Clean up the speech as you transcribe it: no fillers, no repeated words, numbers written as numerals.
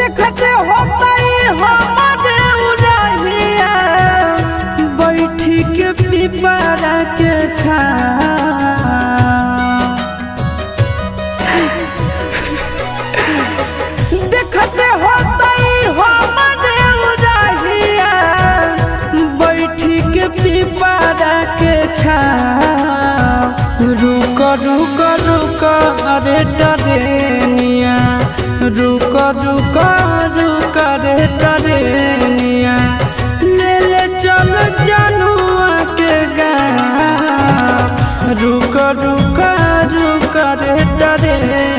देखते होता हमारे उड़ाहिया बैठी के पिपरा के देखते होता हमारे उड़ाहिया बैठी के पिपरा के रुक रुक रुक अरे टरेनिया रुक रुक रुक रे टरेनिया ले ले चल जनुआ के गाँव रुक रुक रुक रे टरेनिया।